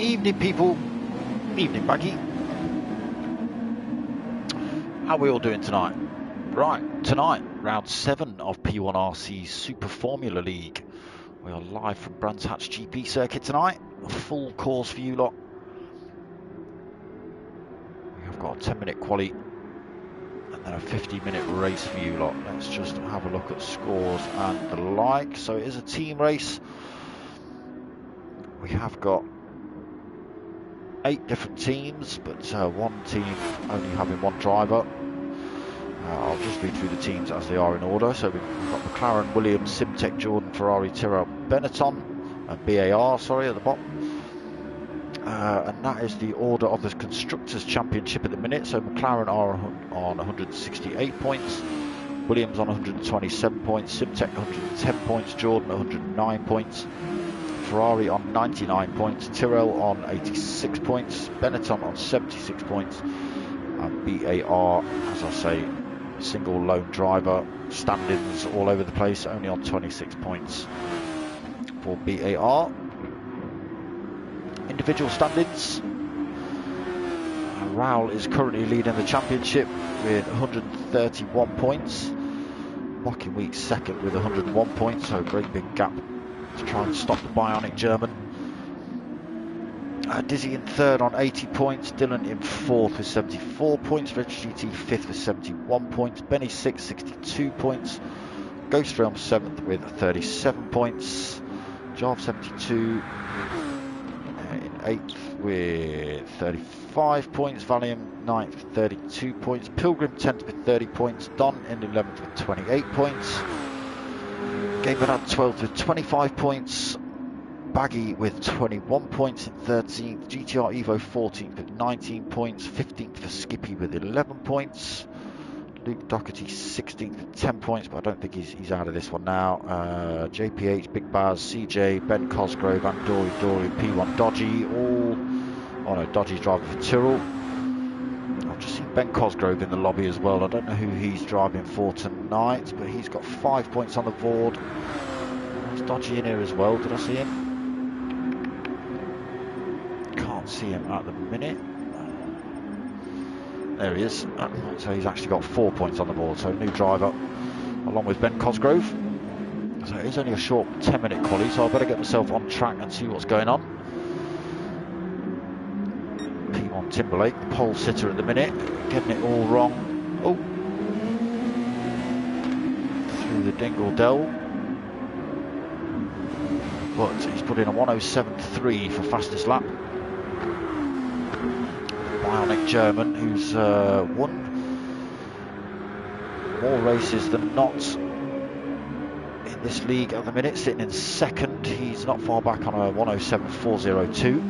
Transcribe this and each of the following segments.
Evening, people. Evening, Baggy. How are we all doing tonight? Right, tonight, round 7 of P1RC Super Formula League. We are live from Brands Hatch GP circuit tonight. A full course for you lot. We have got a 10-minute quali and then a 50-minute race for you lot. Let's just have a look at scores and the like. So it is a team race. We have got 8 different teams, but one team only having one driver. I'll just read through the teams as they are in order. So we've got McLaren, Williams, Simtech, Jordan, Ferrari, Tyrrell, Benetton, and BAR, sorry, at the bottom. And that is the order of the Constructors' Championship at the minute. So McLaren are on 168 points, Williams on 127 points, Simtech 110 points, Jordan 109 points, Ferrari on 99 points, Tyrrell on 86 points, Benetton on 76 points, and BAR, as I say, single lone driver, standings all over the place, only on 26 points for BAR. Individual standings, Raul is currently leading the championship with 131 points, Mocking Week second with 101 points, so a great big gap to try and stop the bionic German. Dizzy in third on 80 points, Dylan in fourth with 74 points, Reg GT fifth with 71 points, Benny sixth, 62 points, Ghost Realm seventh with 37 points, Jarv 72 in eighth with 35 points, Valium ninth with 32 points, Pilgrim 10th with 30 points, Don in 11th with 28 points, Gamerad 12th with 25 points, Baggy with 21 points in 13th, GTR Evo 14th with 19 points, 15th for Skippy with 11 points, Luke Doherty 16th with 10 points, but I don't think he's out of this one now. JPH, Big Baz, CJ, Ben Cosgrove, and Dory, P1 Dodgy, all... Oh no, Dodgy's driving for Tyrrell. I've just seen Ben Cosgrove in the lobby as well. I don't know who he's driving for tonight, but he's got 5 points on the board. There's Dodgy in here as well. Did I see him? Can't see him at the minute. There he is. So he's actually got 4 points on the board. So new driver along with Ben Cosgrove. So it is only a short 10-minute quali, so I better get myself on track and see what's going on. P1 Timberlake, the pole sitter at the minute, getting it all wrong. Oh, through the Dingle Dell. But he's put in a 107.3 for fastest lap. Bionic German, who's won more races than not in this league at the minute, sitting in second. He's not far back on a 107.402.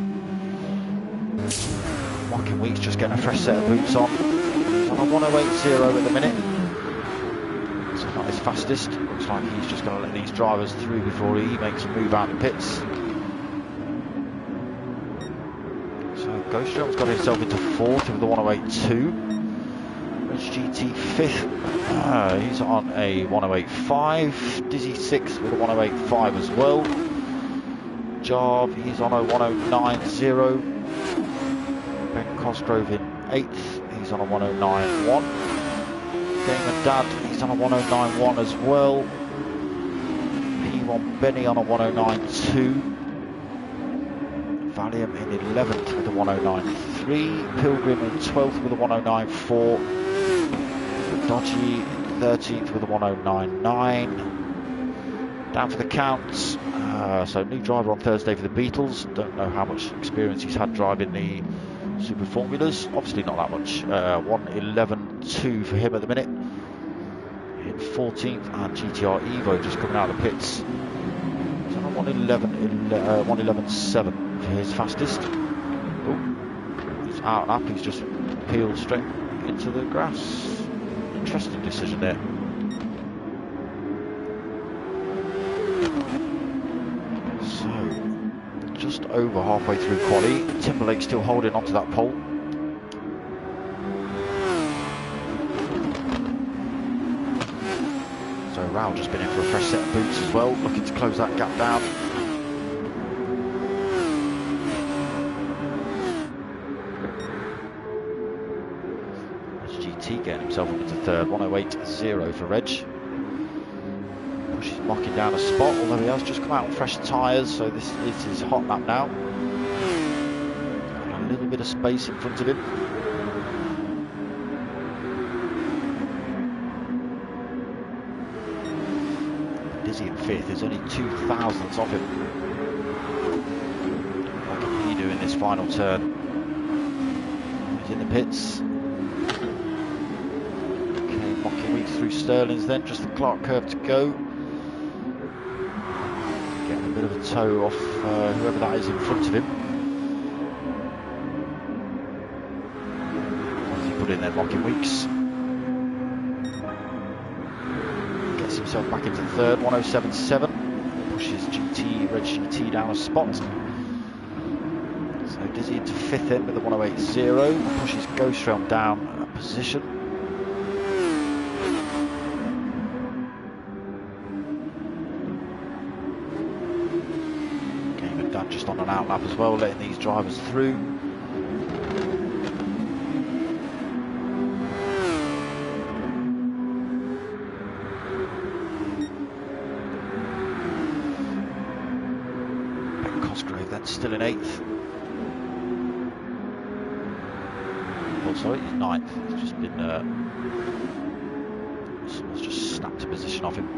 Mocking Week's just getting a fresh set of boots on. He's on a 108.0 at the minute. So not his fastest. Looks like he's just going to let these drivers through before he makes a move out of the pits. So Ghost Realm's got himself into fourth with the 108.2. Reg GT fifth. He's on a 108.5. Dizzy sixth with a 108.5 as well. Jarv, he's on a 109.0. Ben Cosgrove in 8th, he's on a 109.1. Gamer Dad, he's on a 109.1 as well. P1 Benny on a 109.2. Valium in 11th with a 109.3. Pilgrim in 12th with a 109.4. Dodgy in 13th with a 109.9. Down for the counts. So new driver on Thursday for the Beatles. Don't know how much experience he's had driving the Super Formulas, obviously not that much. 111.2 for him at the minute in 14th, and GTR Evo just coming out of the pits. He's on a 111.7 for his fastest. Oh, he's out and up, he's just peeled straight into the grass. Interesting decision there. So just over halfway through quali, Timberlake still holding onto that pole. So Raul just been in for a fresh set of boots as well, looking to close that gap down. getting himself up into third. 108.0 for Reg. Push is knocking down a spot, although he has just come out on fresh tyres, so this is his hot lap now. Got a little bit of space in front of him. Dizzy in fifth, there's only 2 thousandths off him. What can he do in this final turn? He's in the pits. Okay, mocking weeks through Sterling's then, just the Clark curve to go. Getting a bit of a toe off whoever that is in front of him. What does he put in there, mocking weeks? Gets himself back into third, 107.7. Pushes Reg GT down a spot. So Dizzy into fifth then with the 108.0. Pushes Ghost Realm down a position. Just on an outlap as well, letting these drivers through. Ben Cosgrove then still in 8th. Oh sorry, he's 9th. He's just been someone's just snapped a position off him.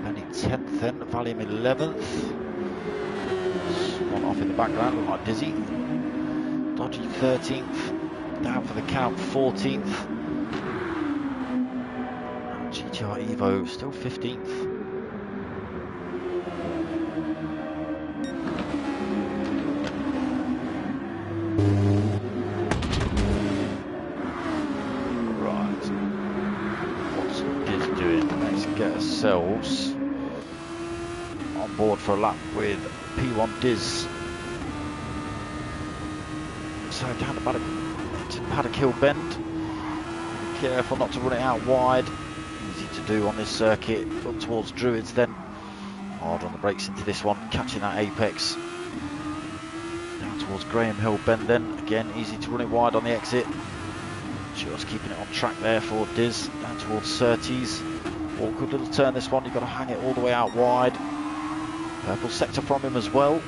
Benny 10th then, Valium 11th. One off in the background, look like Dizzy. Dodgy 13th, down for the count 14th. And GTR Evo still 15th. Right, what's Diz doing? Let's get ourselves on board for a lap with P1 Diz. So down to Paddock Hill Bend. Be careful not to run it out wide. Easy to do on this circuit. Up towards Druids then. Hard on the brakes into this one, catching that apex. Down towards Graham Hill Bend then. Again, easy to run it wide on the exit. Just keeping it on track there for Diz. Down towards Surtees. Awkward little turn this one. You've got to hang it all the way out wide. Purple sector from him as well.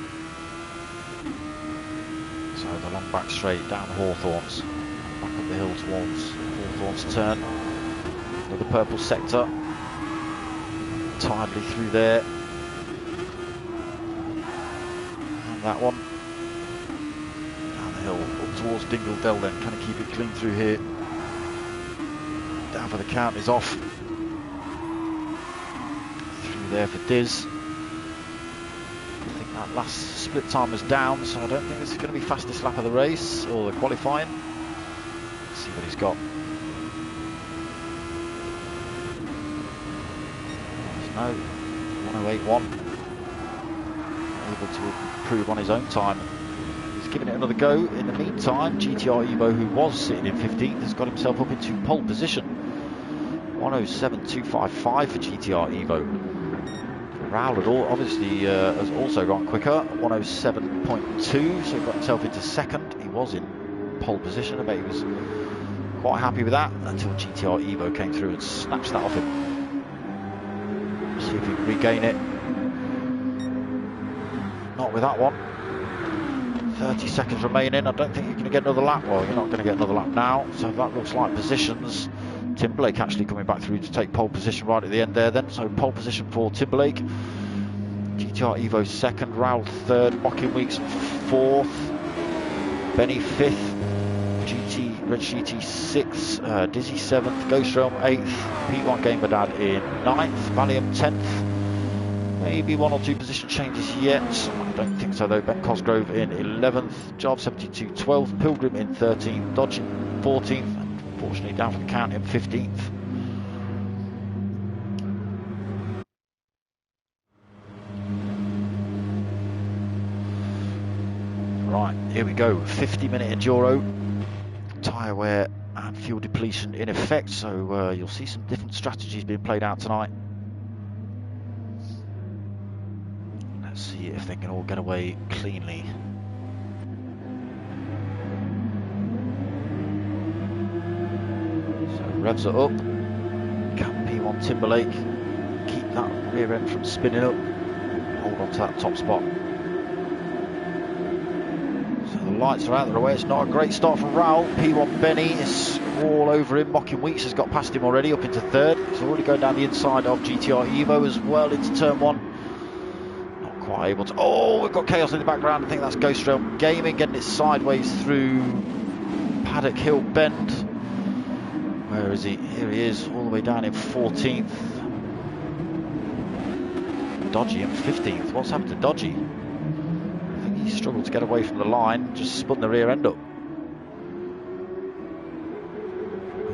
So the long back straight down Hawthorns. Back up the hill towards Hawthorns turn. Another purple sector. Tidily through there. And that one. Down the hill up towards Dingle Dell then. Can he keep it clean through here? Down for the count is off. Through there for Diz. That last split time was down, so I don't think this is going to be fastest lap of the race or the qualifying. Let's see what he's got. No, 108.1. Able to improve on his own time. He's giving it another go. In the meantime, GTR Evo, who was sitting in 15th, has got himself up into pole position. 107.255 for GTR Evo. Raoul obviously has also gone quicker, 107.2, so he got himself into second. He was in pole position, I bet he was quite happy with that until GTR Evo came through and snatched that off him. See if he can regain it. Not with that one. 30 seconds remaining. I don't think you're going to get another lap. Well, you're not going to get another lap now, so that looks like positions. Timberlake actually coming back through to take pole position right at the end there then. So pole position for Timberlake. GTR Evo second, Raoul third, Mocking Weeks fourth, Benny fifth, Reg GT sixth, Dizzy seventh, Ghost Realm eighth, P1 Gamer Dad in ninth, Valium 10th. Maybe one or two position changes yet. I don't think so though. Ben Cosgrove in 11th, Job 72 12th, Pilgrim in 13th, Dodge in 14th. Unfortunately down for the count in 15th. Right, here we go. 50-minute enduro. Tyre wear and fuel depletion in effect. So you'll see some different strategies being played out tonight. Let's see if they can all get away cleanly. Revs it up. Can P1 Timberlake keep that rear end from spinning up? Hold on to that top spot. So the lights are out of the way. It's not a great start from Raoul. P1 Benny is all over him. Mocking Weeks has got past him already, up into third. He's already going down the inside of GTR Evo as well into turn one. Not quite able to. Oh, we've got chaos in the background. I think that's Ghost Realm Gaming getting it sideways through Paddock Hill Bend. Where is he? Here he is, all the way down in 14th. Dodgy in 15th. What's happened to Dodgy? I think he struggled to get away from the line, just spun the rear end up.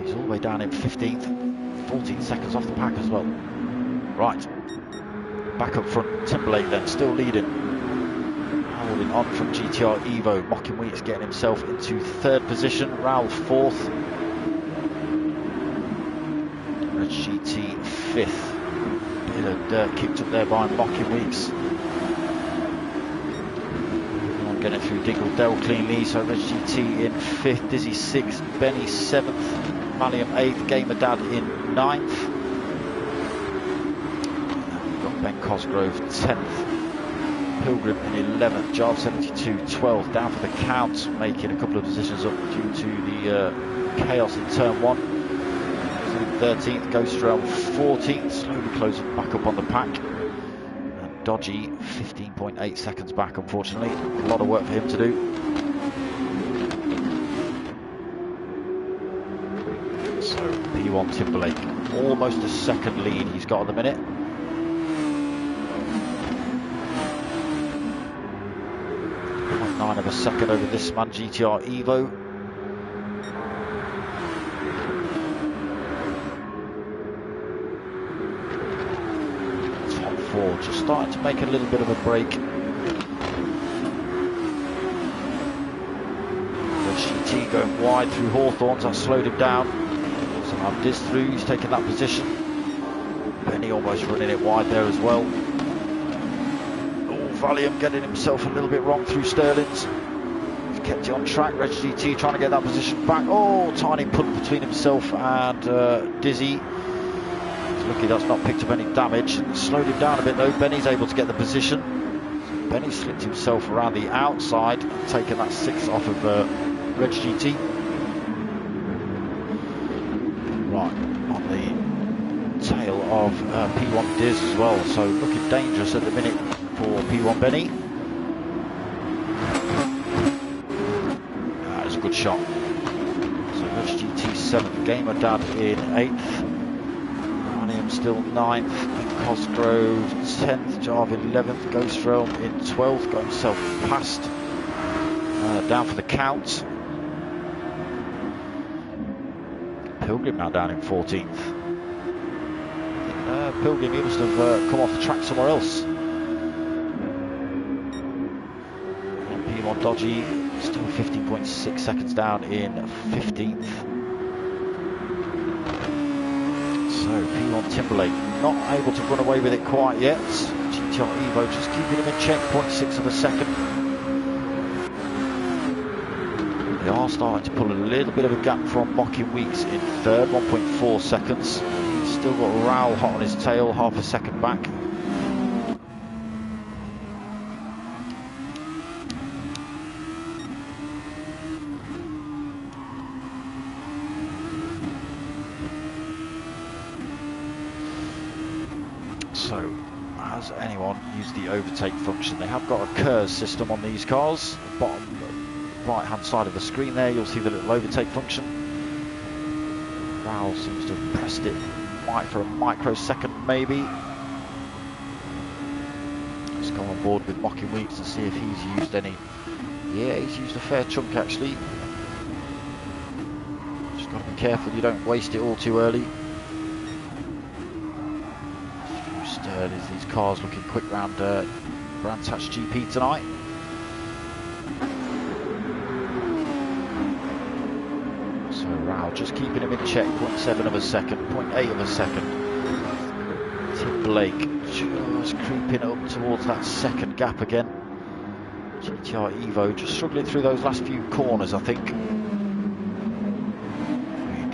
He's all the way down in 15th, 14 seconds off the pack as well. Right, back up front, Timberlake then, still leading. Holding on from GTR Evo. Mocking Weeks getting himself into third position. Raoul fourth. Red GT fifth. Bit of dirt kicked up there by Mocking Weeks. Getting it through Dingle Dell cleanly. So Red GT in fifth, Dizzy sixth, Benny seventh, Malium eighth, Gamer Dad in ninth. We've got Ben Cosgrove 10th. Pilgrim in 11th, Jarve 72 12th, down for the count, making a couple of positions up due to the chaos in turn one. 13th, Ghost Realm 14th, slowly closing back up on the pack. And Dodgy 15.8 seconds back, unfortunately. A lot of work for him to do. So P1 Timberlake, almost a second lead he's got at the minute. 0.9 of a second over this man, GTR Evo. Top four, just starting to make a little bit of a break. GT going wide through Hawthorns, that slowed him down. So now Diz through, he's taking that position. Benny almost running it wide there as well. Valium getting himself a little bit wrong through Sterling's. He's kept it on track. Reg GT trying to get that position back. Oh, tiny punt between himself and Dizzy. He's lucky that's not picked up any damage. Slowed him down a bit though. Benny's able to get the position. So Benny slipped himself around the outside, taking that sixth off of Reg GT. Right, on the tail of P1 Diz as well. So looking dangerous at the minute for P1 Benny. That is a good shot. So Reg GT 7th, Gamer Dad in 8th, Ranium still 9th, Cosgrove 10th, Jarve 11th, Ghost Realm in 12th, got himself past, down for the count. Pilgrim now down in 14th. Pilgrim, he must have come off the track somewhere else. P1 Dodgy still 15.6 seconds down in 15th. So P1 Timberlake not able to run away with it quite yet. GTR Evo just keeping him in check, 0.6 of a second. They are starting to pull a little bit of a gap from Mocking Weeks in third, 1.4 seconds. He's still got Raoul hot on his tail, half a second back. So, has anyone used the overtake function? They have got a KERS system on these cars. Bottom right hand side of the screen there, you'll see the little overtake function. Raoul seems to have pressed it for a microsecond maybe. Let's go on board with Mocking Weeks and see if he's used any. Yeah, he's used a fair chunk actually. Just got to be careful you don't waste it all too early. Is these cars looking quick round Brands Hatch GP tonight. So Raoul just keeping him in check, 0.7 of a second, 0.8 of a second. Timberlake just creeping up towards that second gap again. GTR Evo just struggling through those last few corners, I think.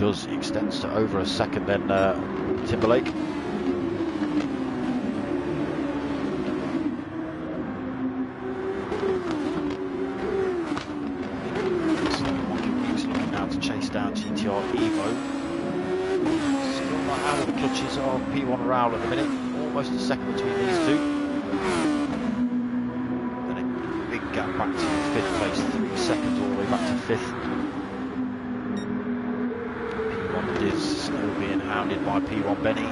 does. He extends to over a second then, Timberlake. So Monkey's looking now to chase down GTR Evo. Still not out of the clutches of P1 Raoul at the minute. Almost a second between these two. Then a big gap back to 5th place, 3 seconds all the way back to 5th. Is still being hounded by P1 Benny.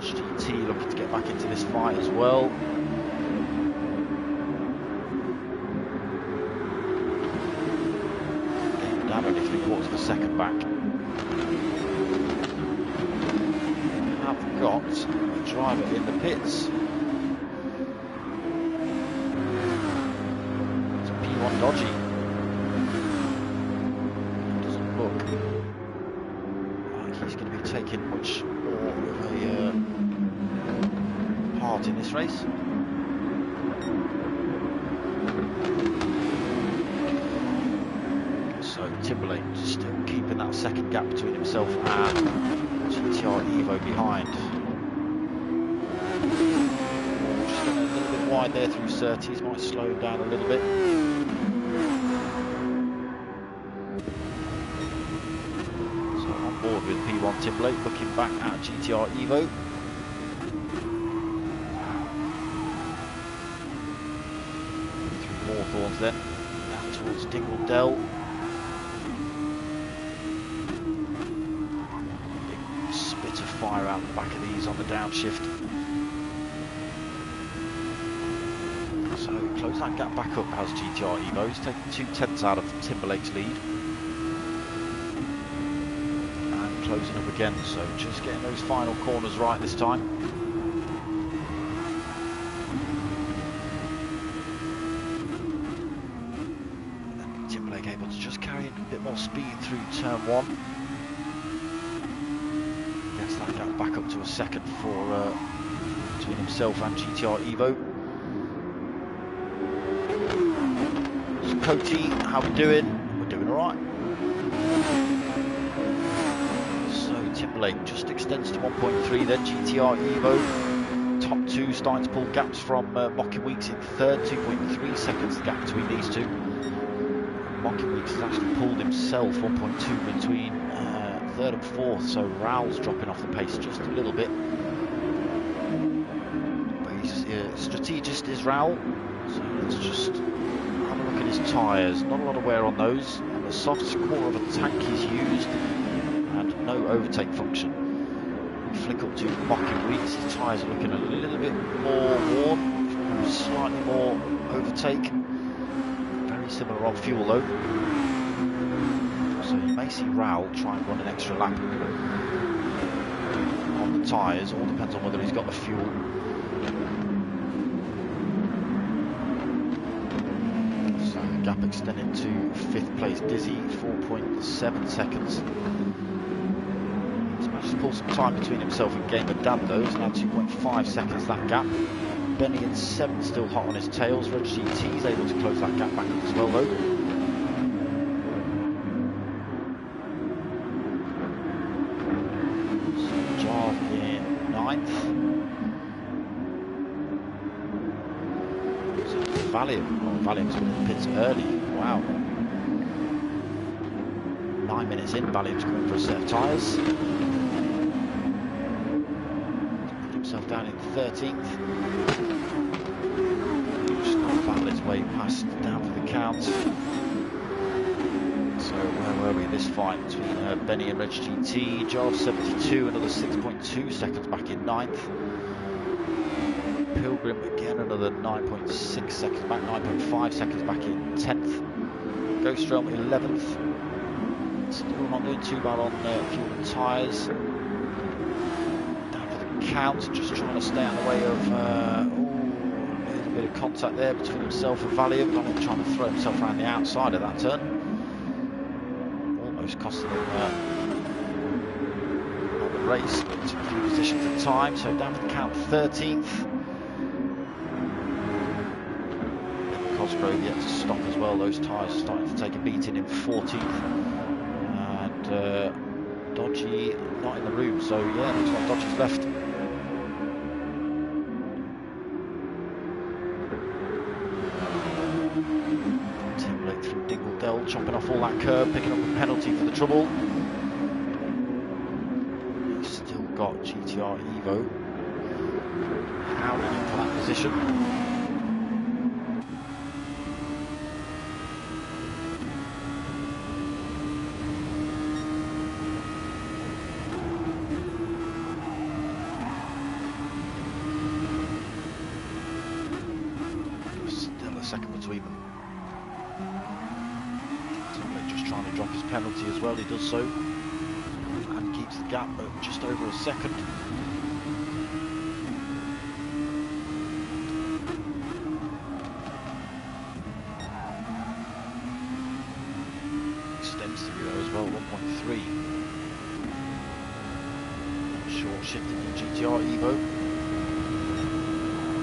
GT looking to get back into this fight as well. Getting down only 3/4 of a second back. We have got a driver in the pits. It's P1 Dodgy. He's going to be taking much more of a part in this race. So Timberlake still keeping that second gap between himself and GTR Evo behind. Just going a little bit wide there through Surtees, might slow him down a little bit. With P1 Timberlake looking back at GTR Evo. Through Moorthorns then, down towards Dingle Dell. Big spit of fire out the back of these on the downshift. So close that gap back up as GTR Evo. He's taking 2/10 out of Timberlake's lead. Closing up again, so just getting those final corners right this time. And Timberlake able to just carry in a bit more speed through turn 1. Gets that gap back up to a second for between himself and GTR Evo. So Cody, how we doing? We're doing alright. Timberlake just extends to 1.3 then, GTR Evo. Top 2 starting to pull gaps from Mocking Weeks in 3rd, 2.3 seconds the gap between these two. Mocking Weeks has actually pulled himself 1.2 between 3rd and 4th, so Raoul's dropping off the pace just a little bit. But he's strategist is Raoul, so let's just have a look at his tyres. Not a lot of wear on those, and the soft core of a tank he's used. And no overtake function. We flick up to Mocking Weeks, his tyres are looking a little bit more worn, slightly more overtake. Very similar on fuel though. So you may see Raoul try and run an extra lap on the tyres, all depends on whether he's got the fuel. So the gap extending to 5th place Dizzy, 4.7 seconds. Just pull some time between himself and Gamer Dan though. It's now 2.5 seconds that gap. Benny in 7th, still hot on his tails. Reg GT is able to close that gap back up as well though. So Jarv in 9th. So Valium. Oh, Valium's been in the pits early. Wow. 9 minutes in, Valium's going for a set of tyres. Down in 13th. Just going to battle his way past down for the count. So where were we this fight between Benny and Reg GT? Jarv 72, another 6.2 seconds back in 9th. Pilgrim again another 9.6 seconds back, 9.5 seconds back in 10th. Ghost Realm 11th. Still not doing too bad on fuel and tyres. Count, just trying to stay out of the way of a little bit of contact there between himself and Valium. Valium trying to throw himself around the outside of that turn. Almost costing him not the race, but a few positions at time. So down for the count 13th. Cosgrove yet to stop as well. Those tyres are starting to take a beating in 14th. Dodgy not in the room, so yeah, looks like Dodgy's left. Timberlake through Dingle chopping off all that curb, picking up a penalty for the trouble. He's still got GTR Evo howling for that position. Second between them. Timberlake just trying to drop his penalty as well, he does so, and keeps the gap at just over a second. Extends through there as well, 1.3. Short shifting in GTR Evo.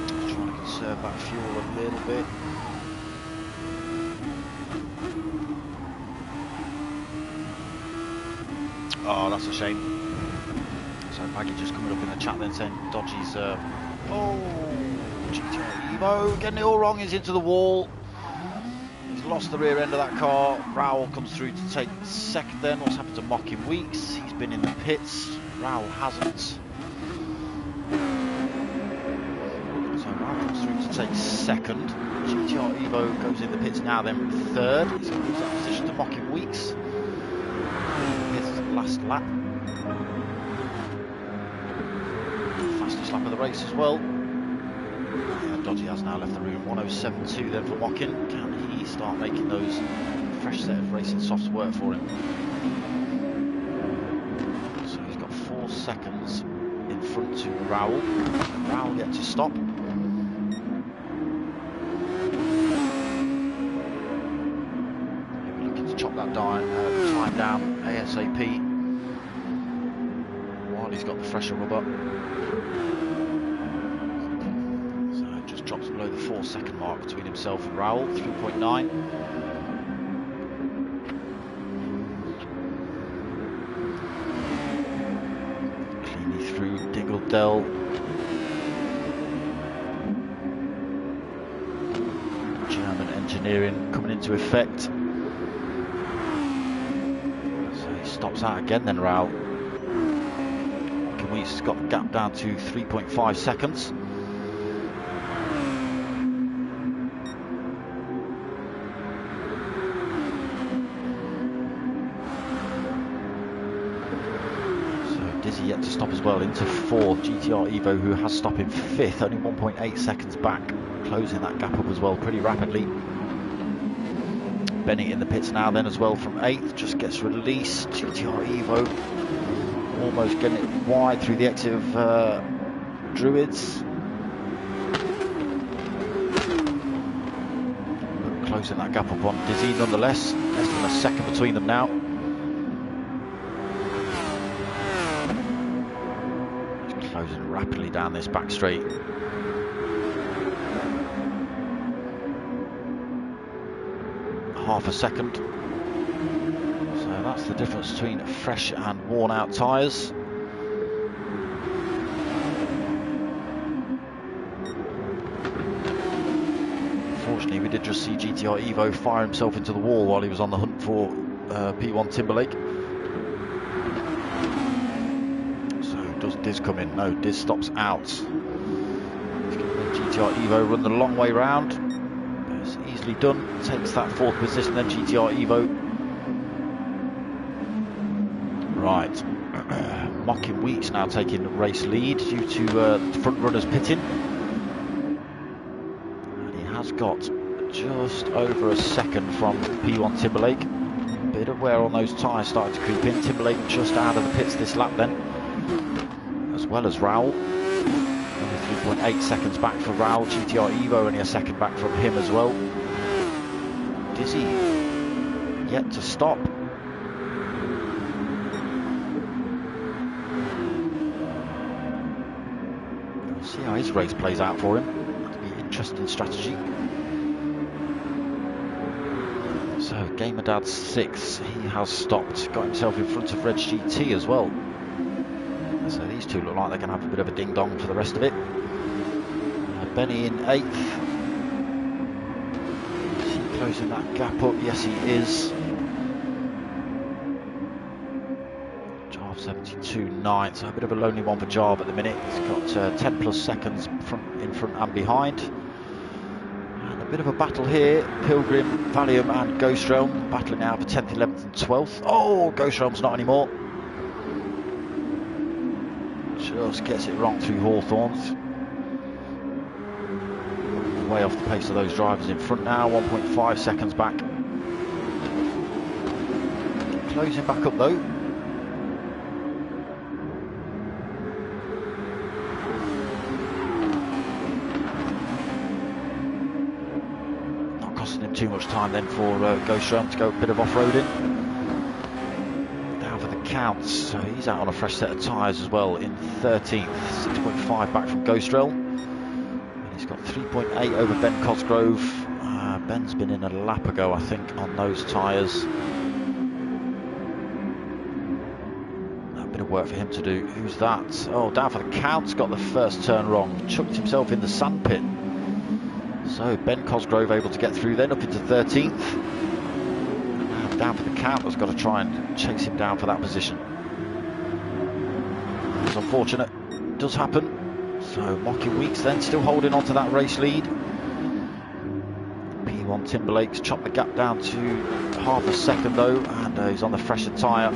Just trying to conserve that fuel a little bit. Oh, that's a shame. So Maggie just coming up in the chat then saying Dodgy's oh, GTR Evo getting it all wrong, he's into the wall. He's lost the rear end of that car. Rowell comes through to take second then. What's happened to Mocking Weeks? He's been in the pits. Rowell hasn't. So Rowell comes through to take second. GTR Evo goes in the pits now then third. He's going to lose that position to Mocking Weeks. Last lap. Fastest lap of the race as well. Dodgy has now left the room. 1:07.2 then for Mocking. Can he start making those fresh set of racing softs work for him? So he's got 4 seconds in front to Rowell. Rowell gets to stop. We're looking to chop that time down ASAP. He's got the fresher rubber, so it just drops below the 4-second mark between himself and Rowell. 3.9. Cleanly through Dingle. German engineering coming into effect. So he stops out again then, Rowell. He's got the gap down to 3.5 seconds. So Dizzy yet to stop as well, into 4th. GTR Evo, who has stopped in 5th, only 1.8 seconds back, closing that gap up as well pretty rapidly. Benny in the pits now then as well from 8th, just gets released. GTR Evo almost getting it wide through the exit of Druids. But closing that gap up on Dizzy nonetheless. Less than a second between them now. Just closing rapidly down this back straight. Half a second. So that's the difference between fresh and worn out tyres. Unfortunately, we did just see GTR Evo fire himself into the wall while he was on the hunt for P1 Timberlake. So does Diz come in? No, Diz stops out. He's going to let GTR Evo run the long way round. It's easily done. Takes that 4th position then, GTR Evo. Right, Mocking Weeks now taking the race lead due to the front runners pitting. And he has got just over a second from P1 Timberlake. Bit of wear on those tyres starting to creep in. Timberlake just out of the pits this lap then, as well as Rowell. Only 3.8 seconds back for Rowell. GTR Evo only a second back from him as well. Dizzy yet to stop. See how his race plays out for him. That'll be an interesting strategy. So Gamer Dad 6, he has stopped, got himself in front of Reg GT as well. So these two look like they're going to have a bit of a ding-dong for the rest of it. Benny in 8th. Is he closing that gap up? Yes, he is. Jarv 72 9th, so a bit of a lonely one for Jarv at the minute. He's got 10 plus seconds in front and behind. And a bit of a battle here. Pilgrim, Valium and Ghost Realm battling now for 10th, 11th and 12th. Oh, Ghost Realm's not anymore. Just gets it wrong through Hawthorns. Way off the pace of those drivers in front now, 1.5 seconds back. Closing back up though. Not costing him too much time then for Ghost Realm to go a bit of off-roading. Down for the counts, so he's out on a fresh set of tyres as well in 13th, 6.5 back from Ghost Realm. He's got 3.8 over Ben Cosgrove. Ben's been in a lap ago, I think, on those tyres. A bit of work for him to do. Who's that? Oh, down for the count's got the first turn wrong. Chucked himself in the sandpit. So Ben Cosgrove able to get through then, up into 13th. And down for the count has got to try and chase him down for that position. It's unfortunate. It does happen. So Mocky Weeks then still holding on to that race lead. P1 Timberlake's chopped the gap down to half a second though, and he's on the fresher tyre.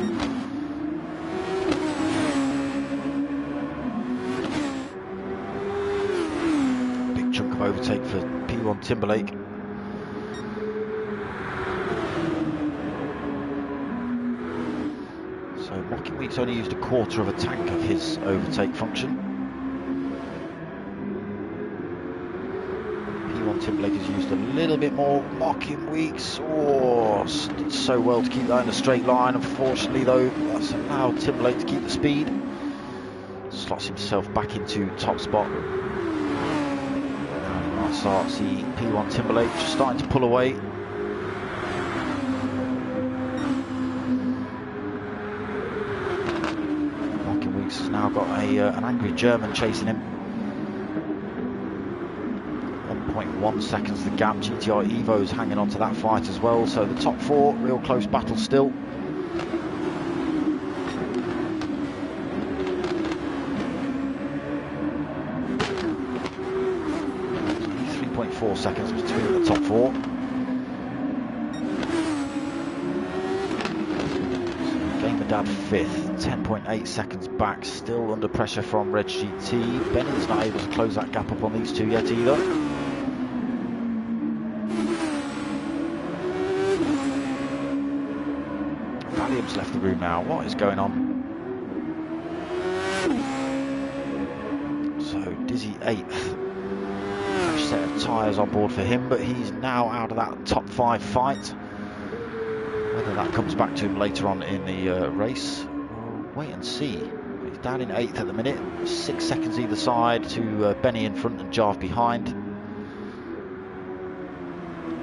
Big chunk of overtake for P1 Timberlake. So Mocky Weeks only used a quarter of a tank of his overtake function. Timberlake has used a little bit more. Mocking Weeks, oh, did so well to keep that in a straight line. Unfortunately though, that's allowed Timberlake to keep the speed. Slots himself back into top spot. Now you might start to see P1 Timberlake just starting to pull away. Mocking Weeks has now got an angry German chasing him. 1.1 seconds the gap. GTR Evo's hanging on to that fight as well, so the top 4, real close battle still. 3.4 seconds between the top 4. Gamer Dad 5th, 10.8 seconds back, still under pressure from Reg GT. Benny's not able to close that gap up on these two yet either. Valium's left the room now. What is going on? So Dizzy 8th. Fresh set of tyres on board for him, but he's now out of that top 5 fight. Whether that comes back to him later on in the race, we'll wait and see. He's down in 8th at the minute, 6 seconds either side to Benny in front and Jarv behind.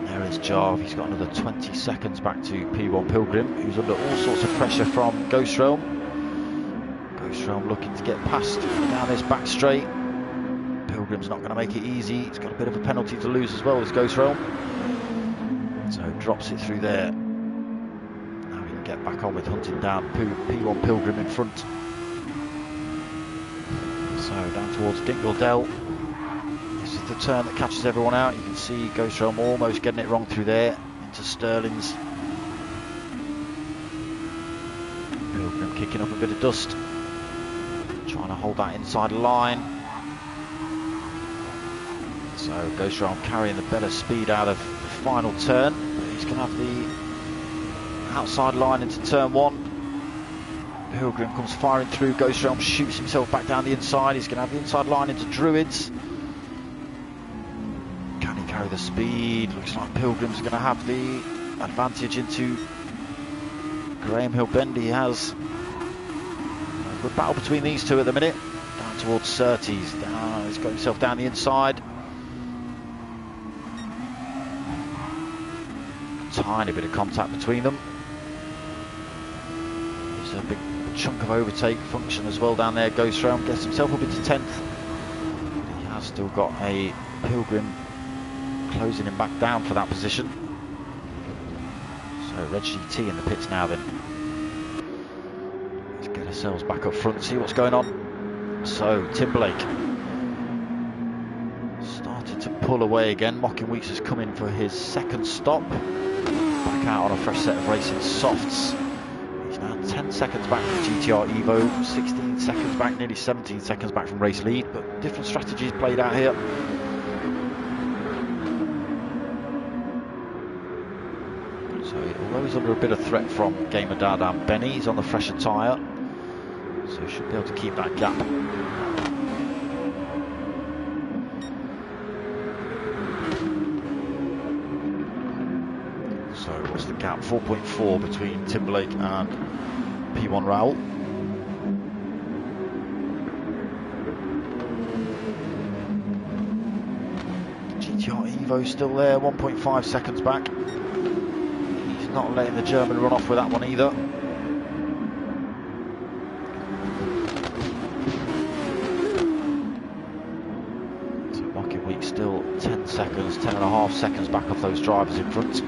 There is Jarv, he's got another 20 seconds back to P1 Pilgrim, who's under all sorts of pressure from Ghost Realm. Ghost Realm looking to get past down this back straight. Pilgrim's not going to make it easy, he's got a bit of a penalty to lose as well as Ghost Realm. So drops it through there. Get back on with hunting down P1 Pilgrim in front. So down towards Dingledell. This is the turn that catches everyone out. You can see Ghost Realm almost getting it wrong through there into Sterling's. Pilgrim kicking up a bit of dust, trying to hold that inside line. So Ghost Realm carrying the better speed out of the final turn, but he's going to have the outside line into turn 1. Pilgrim comes firing through. Ghost Realm shoots himself back down the inside. He's going to have the inside line into Druids. Can he carry the speed? Looks like Pilgrim's going to have the advantage into Graham Hill Bend. He has a good battle between these two at the minute. Down towards Surtees. He's got himself down the inside. Tiny bit of contact between them. There's a big chunk of overtake function as well down there. Goes round, gets himself up into 10th. He has still got a Pilgrim closing him back down for that position. So Red GT in the pits now then. Let's get ourselves back up front, see what's going on. So Timberlake started to pull away again. Mocking Weeks has come in for his second stop. Back out on a fresh set of racing softs. He's now 10 seconds back from GTR Evo, 16 seconds back, nearly 17 seconds back from race lead, but different strategies played out here. So although he's under a bit of threat from Gamer Dad and Benny, he's on the fresher tyre, so he should be able to keep that gap. So what's the gap? 4.4 between Timberlake and P1 Raoul. GTR Evo still there, 1.5 seconds back. He's not letting the German run off with that one either. So Mocking Week still 10 seconds, 10.5 seconds back off those drivers in front.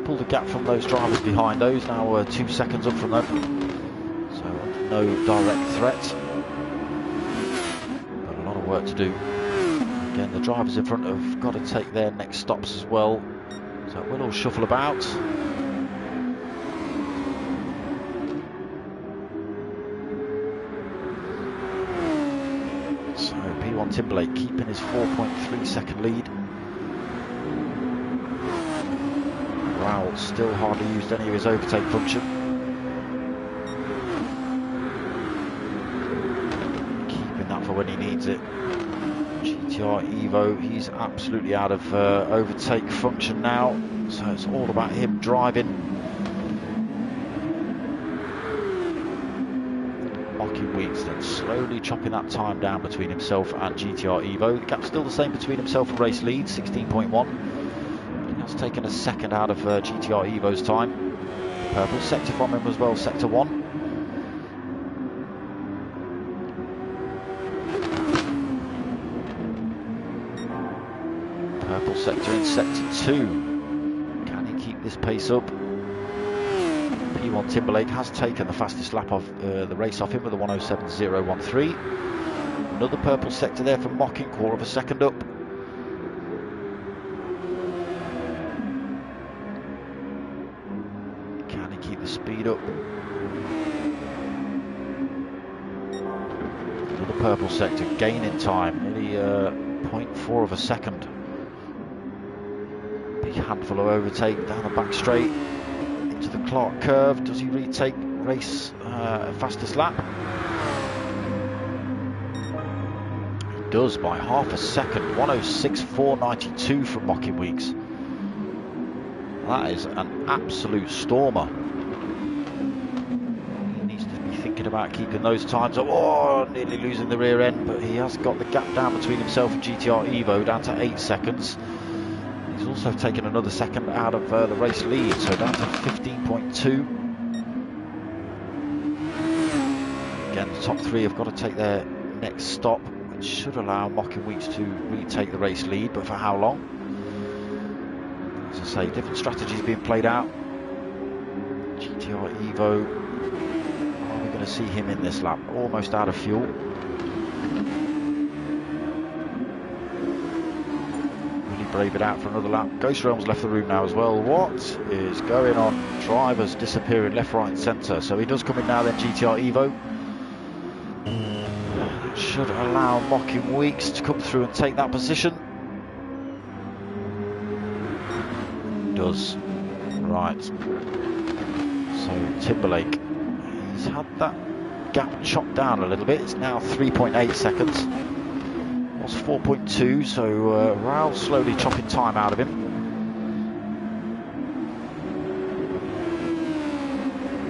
Pulled a gap from those drivers behind those, now 2 seconds up from them. So no direct threat, but a lot of work to do. Again, the drivers in front have got to take their next stops as well, so it will all shuffle about. So P1 Timberlake keeping his 4.3 second lead. Raoul still hardly used any of his overtake function. Keeping that for when he needs it. GTR Evo, he's absolutely out of overtake function now, so it's all about him driving. Mocking Weeks then slowly chopping that time down between himself and GTR Evo. The gap's still the same between himself and race lead, 16.1. That's taken a second out of GTR Evo's time. Purple sector from him as well, sector 1. Purple sector in sector 2. Can he keep this pace up? P1 Timberlake has taken the fastest lap of the race off him with a 107.013. Another purple sector there for Mocking, quarter of a second up. Keep the speed up. Another purple sector gaining time, nearly 0.4 of a second. Big handful of overtake down the back straight into the Clark curve. Does he retake race fastest lap? He does by half a second. 106.492 from Mocking Weeks. That is an absolute stormer. About keeping those times up. Oh, nearly losing the rear end, but he has got the gap down between himself and GTR Evo down to 8 seconds. He's also taken another second out of the race lead, so down to 15.2. Again, the top 3 have got to take their next stop, which should allow Mocking Weeks to retake the race lead, but for how long? As I say, different strategies being played out. GTR Evo, to see him in this lap, almost out of fuel. Really brave it out for another lap. Ghost Realm's left the room now as well. What is going on? Drivers disappearing left, right and centre. So he does come in now then, GTR Evo. Should allow Mocking Weeks to come through and take that position. Does. Right. So Timberlake, he's had that gap chopped down a little bit. It's now 3.8 seconds. It was 4.2, so Raoul slowly chopping time out of him.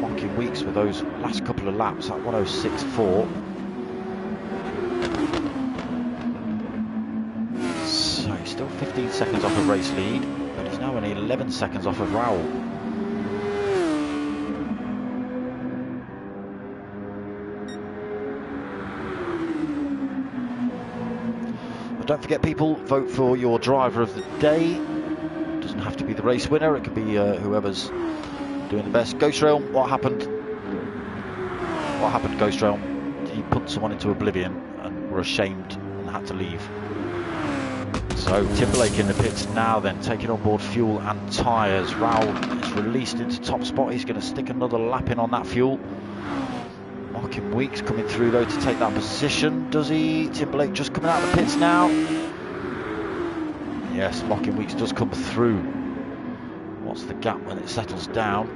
Mocking Weeks with those last couple of laps at 106.4. So he's still 15 seconds off of race lead, but he's now only 11 seconds off of Raoul. But don't forget, people, vote for your driver of the day. It doesn't have to be the race winner, it could be whoever's doing the best. Ghost Realm, what happened? What happened, Ghost Realm? Did you punt someone into oblivion and were ashamed and had to leave? So Timberlake in the pits now then, taking on board fuel and tyres. Raoul is released into top spot. He's going to stick another lap in on that fuel. Marking Weeks coming through though to take that position. Does he? Timberlake just coming out of the pits now. Yes, Marking Weeks does come through. What's the gap when it settles down?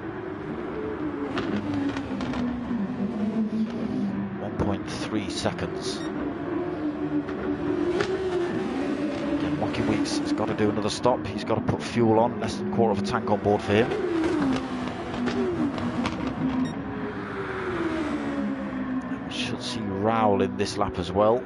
1.3 seconds. Marking Weeks has got to do another stop. He's got to put fuel on. Less than a quarter of a tank on board for him. And we should see Raoul in this lap as well.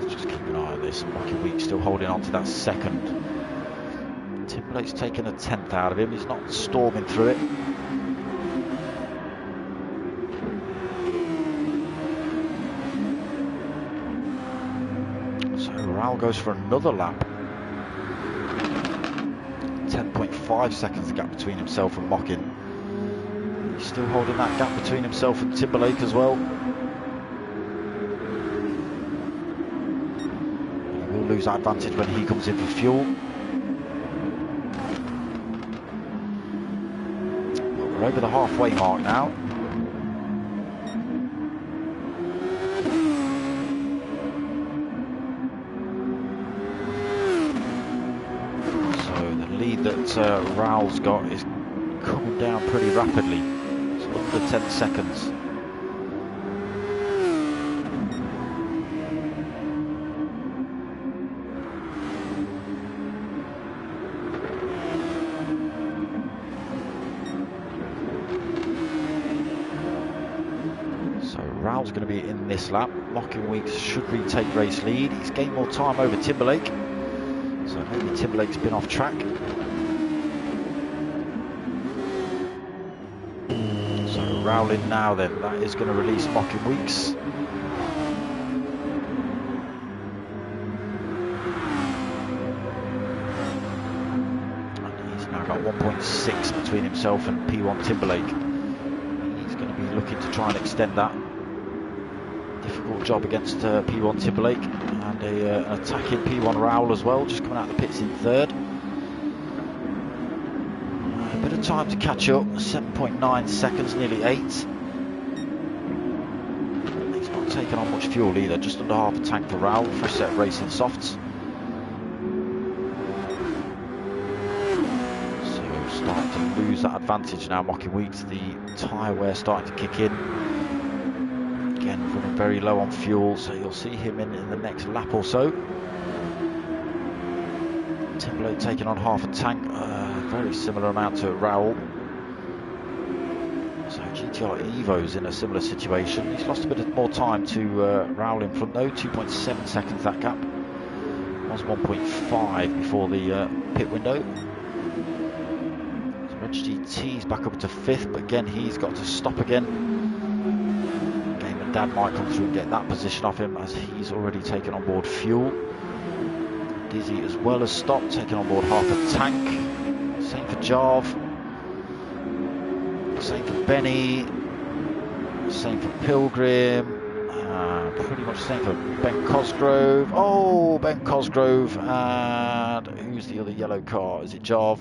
Let's just keep an eye on this. Marking Weeks still holding on to that second. Timberlake's taken a 10th out of him. He's not storming through it. So Raoul goes for another lap. 10.5 seconds the gap between himself and Mockin. He's still holding that gap between himself and Timberlake as well. He will lose that advantage when he comes in for fuel. We're over the halfway mark now. So the lead that Raoul's got is coming down pretty rapidly. It's under 10 seconds. Raoul's going to be in this lap. Marking Weeks should retake race lead. He's gained more time over Timberlake, so maybe Timberlake's been off track. So Raoul in now then. That is going to release Marking Weeks. And he's now got 1.6 between himself and P1 Timberlake. He's going to be looking to try and extend that. Difficult job against P1 Timberlake, and an attacking P1 Raoul as well, just coming out of the pits in third. A bit of time to catch up, 7.9 seconds, nearly 8. He's not taken on much fuel either, just under half a tank for Raoul for a set of racing softs. So starting to lose that advantage now, Marking Weeks. The tyre wear starting to kick in. Again, running very low on fuel, so you'll see him in the next lap or so. Timberlake taking on half a tank, very similar amount to Raoul. So GTR Evo's in a similar situation. He's lost a bit more time to Raoul in front though, 2.7 seconds that gap. It was 1.5 before the pit window. So Reg GT's back up into 5th, but again he's got to stop again. Dad might come through and get that position off him, as he's already taken on board fuel. Dizzy as well as stopped, taking on board half a tank. Same for Jarv. Same for Benny. Same for Pilgrim. Pretty much same for Ben Cosgrove. Oh, Ben Cosgrove. And who's the other yellow car? Is it Jarv?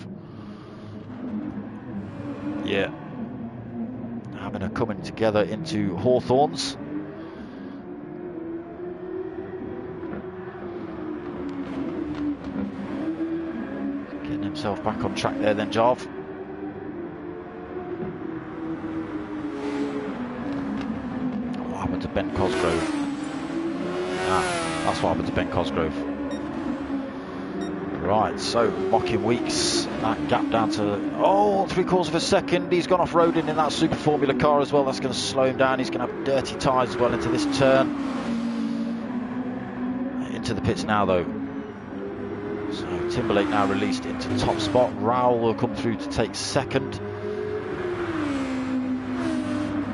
Yeah. Having a coming together into Hawthorns. Getting himself back on track there then, Jarv. What happened to Ben Cosgrove? That's what happened to Ben Cosgrove. Right, so Mocking Weeks, that gap down to 3/4 of a second. He's gone off-roading in that Super Formula car as well. That's going to slow him down. He's going to have dirty tyres as well into this turn. Into the pits now though. So Timberlake now released into top spot. Rowell will come through to take second.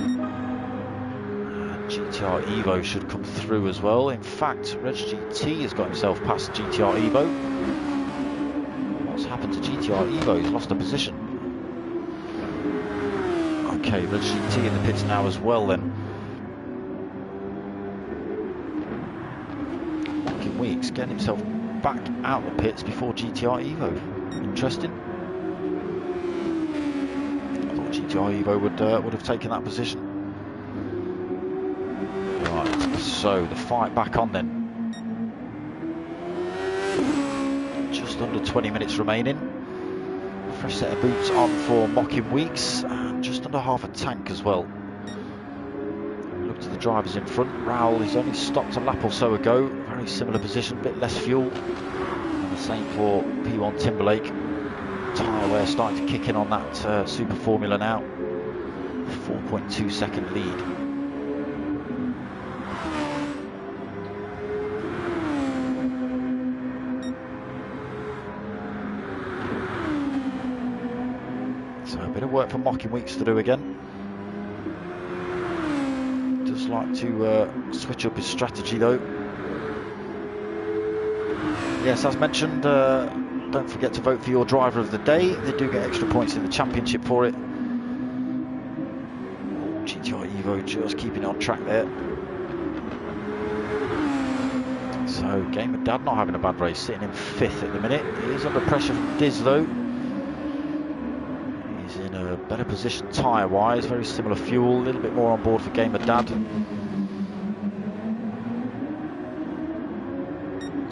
And GTR Evo should come through as well. In fact, Reg GT has got himself past GTR Evo. What's happened to GTR Evo? He's lost a position. Okay, Reg GT in the pits now as well then. Mocking Weeks getting himself back out the pits before GTR Evo. Interesting. I thought GTR Evo would have taken that position. Right, so the fight back on then. Just under 20 minutes remaining. Fresh set of boots on for Mocking Weeks, and just under half a tank as well. Look to the drivers in front. Rowell is only stopped a lap or so ago. Very similar position, a bit less fuel. And the same for P1 Timberlake. Tyre wear starting to kick in on that Super Formula now. 4.2 second lead. So a bit of work for Mocking Weeks to do again. Does like to switch up his strategy though. Yes, as mentioned, don't forget to vote for your driver of the day. They do get extra points in the championship for it. GTR Evo just keeping it on track there. So Gamer Dad not having a bad race, sitting in 5th at the minute. He is under pressure from Diz though. He's in a better position tyre wise, very similar fuel, a little bit more on board for Gamer Dad.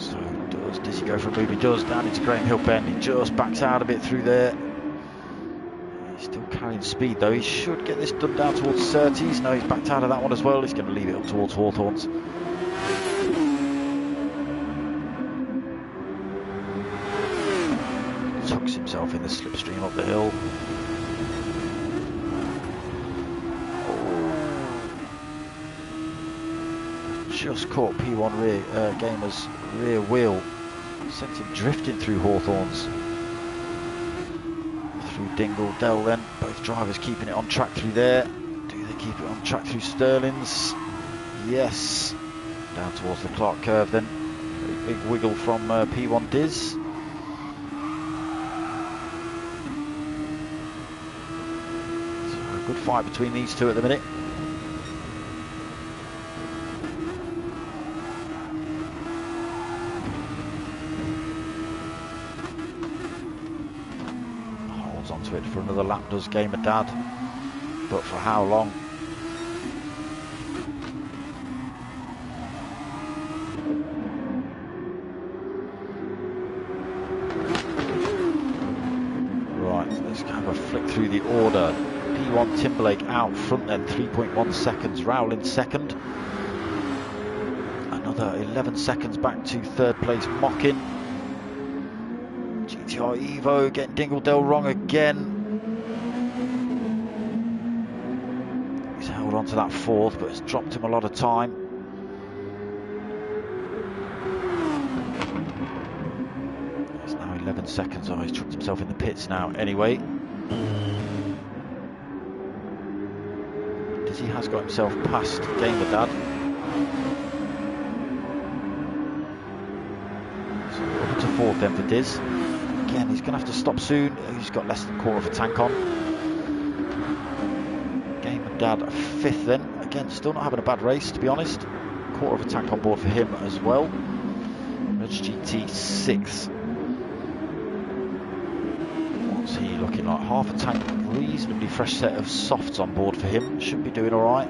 So does he go for a move? He does, down into Graham Hill Bend. He just backs out a bit through there. He's still carrying speed though. He should get this done down towards Surtees. No, he's backed out of that one as well. He's going to leave it up towards Hawthorns. Tucks himself in the slipstream up the hill. Just caught P1 Gamer's rear wheel. Sent him drifting through Hawthorns. Through Dingle Dell then. Both drivers keeping it on track through there. Do they keep it on track through Stirling's? Yes. Down towards the Clark curve then. Very big wiggle from P1 Diz. So a good fight between these two at the minute. Onto it for another lap does Gamer Dad, but for how long? Right, let's have a flick through the order. P1 Timberlake out front then, 3.1 seconds. Rowell in second. Another 11 seconds back to third place Mocking. GTR Evo getting Dingle wrong again. He's held on to that 4th, but it's dropped him a lot of time. It's now 11 seconds. Oh, he's trucked himself in the pits now anyway. Dizzy has got himself past Gamer Dad. So up to 4th then for Diz. Again, he's going to have to stop soon. He's got less than a quarter of a tank on. Gamer Dad 5th then. Again, still not having a bad race, to be honest. Quarter of a tank on board for him as well. Reg GT 6th. What's he looking like? Half a tank, reasonably fresh set of softs on board for him. Should be doing all right.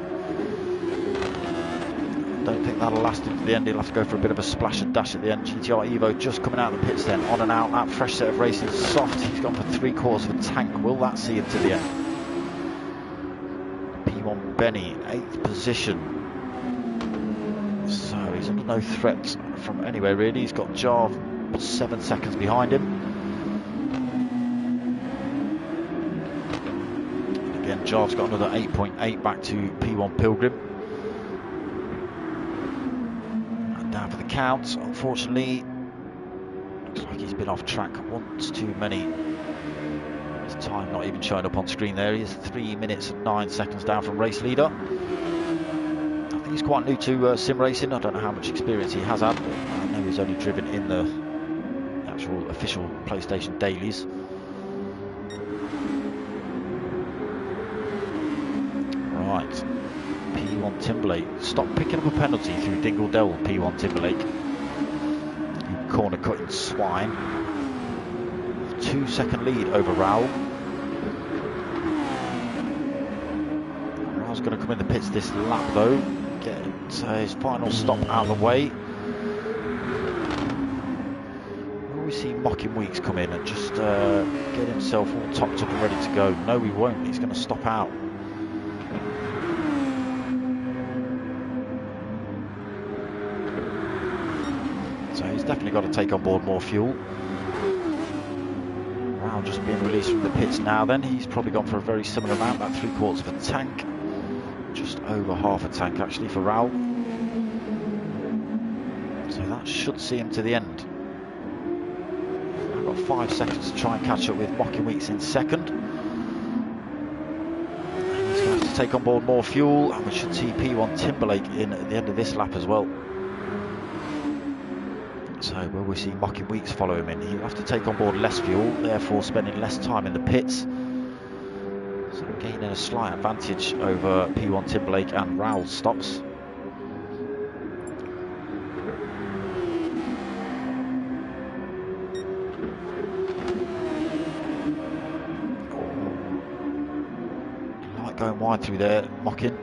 Don't think that'll last him to the end. He'll have to go for a bit of a splash and dash at the end. GTR Evo just coming out of the pits then, on and out. That fresh set of racing soft. He's gone for 3/4 of a tank. Will that see him to the end? P1 Benny, 8th position. So he's under no threat from anywhere really. He's got Jarv 7 seconds behind him. And again, Jarve's got another 8.8 back to P1 Pilgrim. And down for the count, unfortunately. Looks like he's been off track once too many. His time not even showing up on screen there. He is 3 minutes and 9 seconds down from race leader. I think he's quite new to sim racing. I don't know how much experience he has had, but I know he's only driven in the actual official PlayStation dailies. Right, P1 Timberlake. Stop picking up a penalty through Dingle Dell, P1 Timberlake. You corner cutting swine. 2-second lead over Raoul. Raoul's going to come in the pits this lap though. Get his final stop out of the way. Will we see Mocking Weeks come in and just get himself all topped up and ready to go? No, we won't. He's going to stop out. So he's definitely got to take on board more fuel. Raoul just being released from the pits now then. He's probably gone for a very similar amount, about 3/4 of a tank. Just over half a tank actually for Raoul. So that should see him to the end. I've got 5 seconds to try and catch up with Mocking Weeks in second. And he's going to have to take on board more fuel, and we should see P1 Timberlake in at the end of this lap as well. So will we see Mocking Weeks follow him in? He'll have to take on board less fuel, therefore spending less time in the pits. So gaining a slight advantage over P1 Timberlake and Raoul's stops. Light going wide through there, Mocking.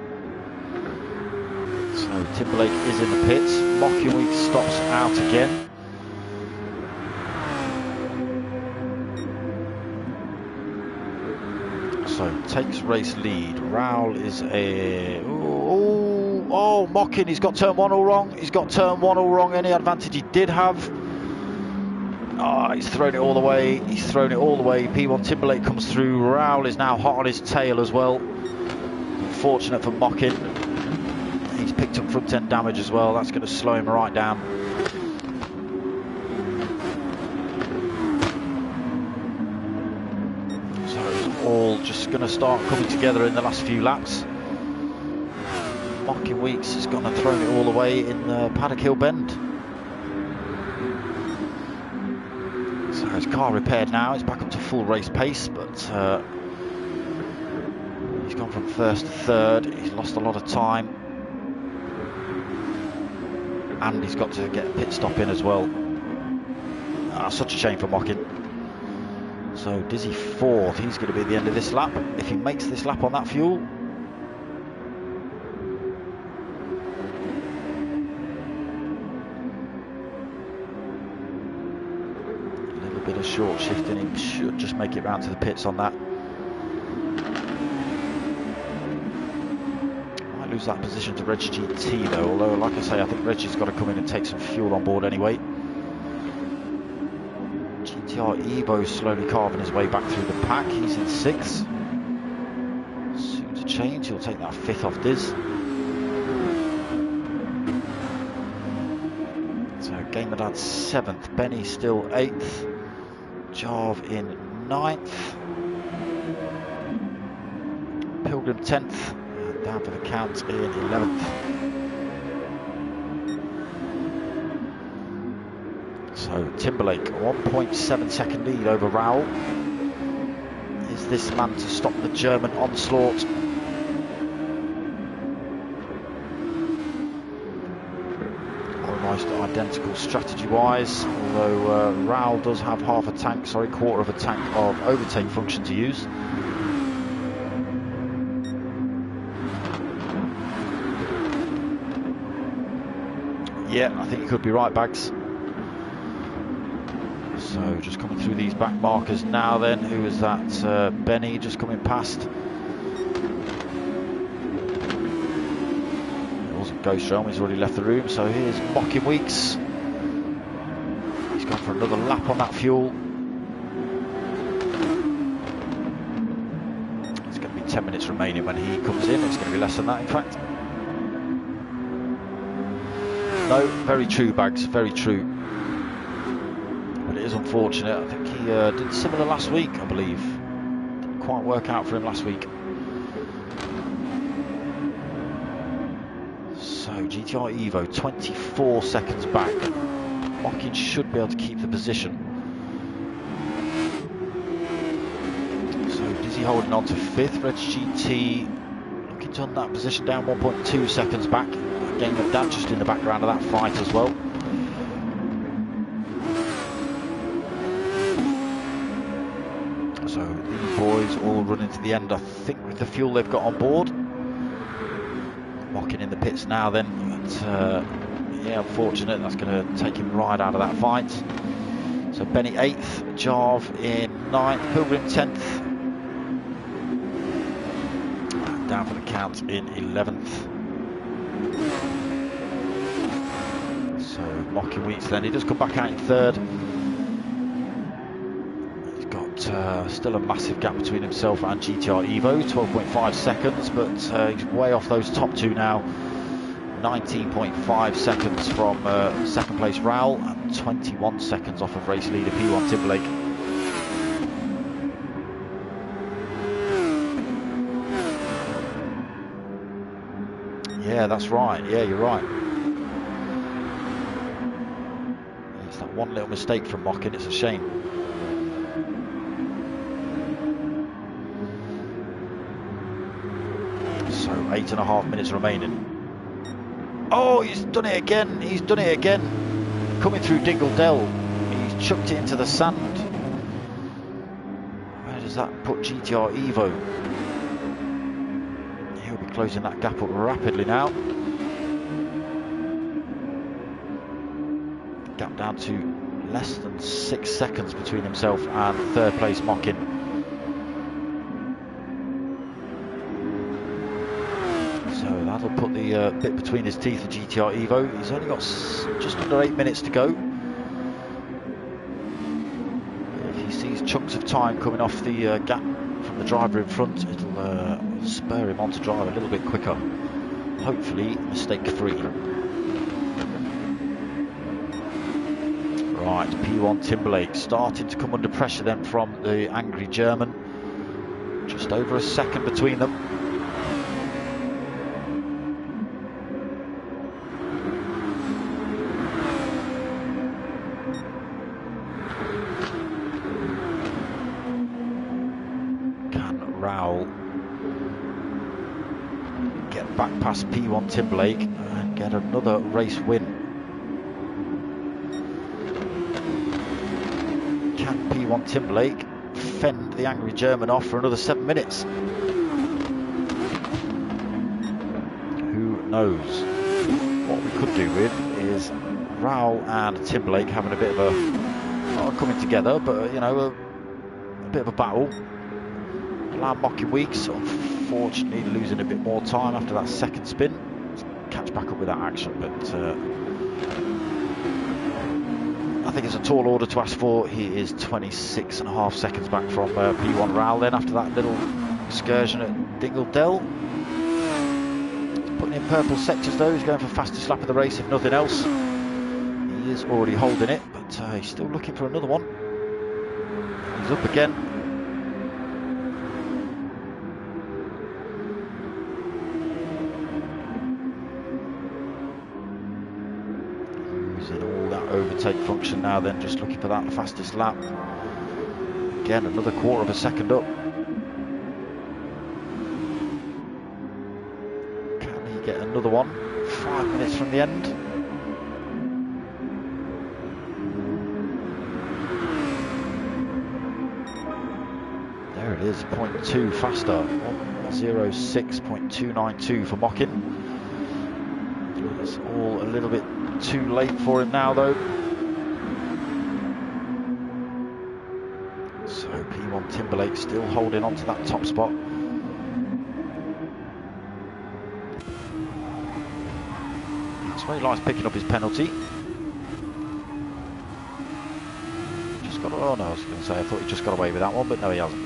So Timberlake is in the pits. Mocking Weeks stops out again. So takes race lead. Raoul is a... Oh, Mocking, he's got turn 1 all wrong. He's got turn 1 all wrong. Any advantage he did have. Oh, he's thrown it all the way. He's thrown it all the way. P1 Timberlake comes through. Raoul is now hot on his tail as well. Unfortunate for Mocking. He's picked up front end damage as well. That's going to slow him right down. So it's all just going to start coming together in the last few laps. Mocking Weeks has gone and thrown it all away in Paddock Hill Bend. So his car repaired now. It's back up to full race pace, but he's gone from first to third. He's lost a lot of time. And he's got to get a pit stop in as well. Such a shame for Mocking. So Dizzy fourth, he's going to be at the end of this lap. If he makes this lap on that fuel. A little bit of short shifting, he should just make it round to the pits on that. Lose that position to Reg GT though, although like I say, I think Reggie's got to come in and take some fuel on board anyway. GTR Evo slowly carving his way back through the pack. He's in 6th. Soon to change, he'll take that 5th off Diz. So Gamerdad 7th, Benny still 8th, Jarve in 9th, Pilgrim 10th. Down for the count in 11th. So Timberlake, 1.7 second lead over Raoul. Is this man to stop the German onslaught? Almost identical strategy-wise, although Raoul does have half a tank, sorry, quarter of a tank of overtake function to use. Yeah, I think you could be right, Bags. So just coming through these back markers now then. Who is that? Benny just coming past. It wasn't Ghost Realm, he's already left the room. So here's Mocking Weeks. He's gone for another lap on that fuel. It's going to be 10 minutes remaining when he comes in. It's going to be less than that, in fact. No, very true, Bags, very true. But it is unfortunate. I think he did similar last week, I believe. Didn't quite work out for him last week. So GTR Evo 24 seconds back. Mockin should be able to keep the position. So Dizzy holding on to 5th. Reg GT looking to hunt that position down 1.2 seconds back. Game of that just in the background of that fight as well. So these boys all running to the end, I think, with the fuel they've got on board. Mockin in the pits now then, but yeah, unfortunate, that's going to take him right out of that fight. So Benny 8th, Jarv in 9th, Pilgrim 10th, down for the count in 11th. So Mockin Weeks then, he does come back out in 3rd. He's got still a massive gap between himself and GTR Evo, 12.5 seconds, but he's way off those top two now. 19.5 seconds from second place Raoul and 21 seconds off of race leader P1 Timberlake. Yeah, that's right. Yeah, you're right. It's that one little mistake from Mockin, it's a shame. So 8.5 minutes remaining. Oh, he's done it again. He's done it again. Coming through Dingle Dell. He's chucked it into the sand. Where does that put GTR Evo? He'll be closing that gap up rapidly now. Gap down to less than 6 seconds between himself and 3rd place Mockin. So that'll put the bit between his teeth of GTR Evo. He's only got just under 8 minutes to go. If he sees chunks of time coming off the gap from the driver in front, it'll spur him on to drive a little bit quicker. Hopefully mistake-free. Right, P1 Timberlake starting to come under pressure then from the angry German. Just over a second between them. Back past P1 Timberlake and get another race win. Can P1 Timberlake fend the angry German off for another 7 minutes? Who knows? What we could do with is Raoul and Timberlake having a bit of a, not coming together, but you know, a bit of a battle. Allow Mockin Weeks, unfortunately losing a bit more time after that second spin. Let's catch back up with that action, but I think it's a tall order to ask for. He is 26.5 seconds back from P1 Raoul then after that little excursion at Dingle Dell. Putting in purple sectors though, he's going for fastest lap of the race if nothing else. He is already holding it, but he's still looking for another one. He's up again. Overtake function now then, just looking for that fastest lap. Again, another quarter of a second up. Can he get another one? 5 minutes from the end. There it is, 0.2 faster. 1:06.292 for Mockin. It's all a little bit too late for him now though. So P1 Timberlake still holding on to that top spot. That's where he likes picking up his penalty. just got, oh no, I was going to say, I thought he just got away with that one, but no, he hasn't.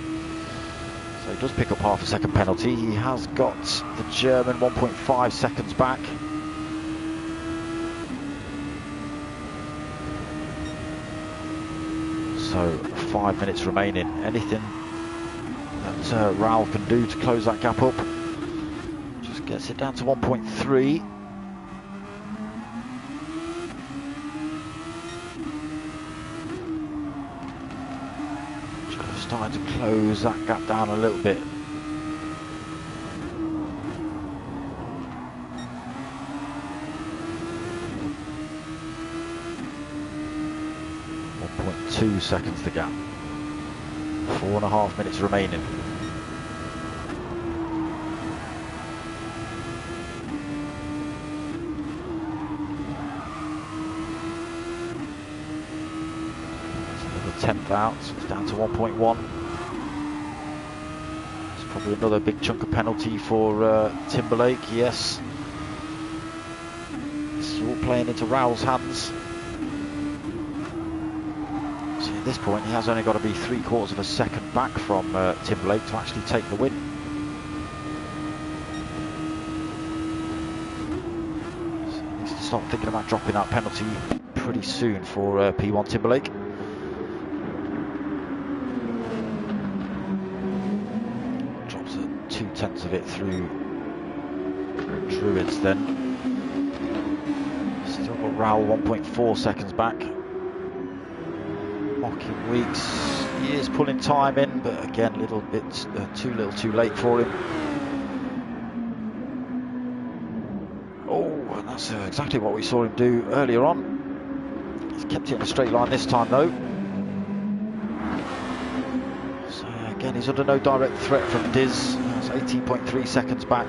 So he does pick up half a second penalty. He has got the German 1.5 seconds back. So 5 minutes remaining. Anything that Raul can do to close that gap up just gets it down to 1.3. Just starting to close that gap down a little bit. .2 seconds the gap. 4.5 minutes remaining. Tenth out, so it's down to 1.1. It's probably another big chunk of penalty for Timberlake, yes. This is all playing into Raul's hands. So at this point he has only got to be 3/4 of a second back from Timberlake to actually take the win. So he needs to start thinking about dropping that penalty pretty soon for P1 Timberlake. Drops 2/10 of it through Druids then. Still got Raul 1.4 seconds back. Mocking Weeks, he is pulling time in, but again, a little bit too little too late for him. Oh, and that's exactly what we saw him do earlier on. He's kept it in a straight line this time though. So again, he's under no direct threat from Diz. That's 18.3 seconds back.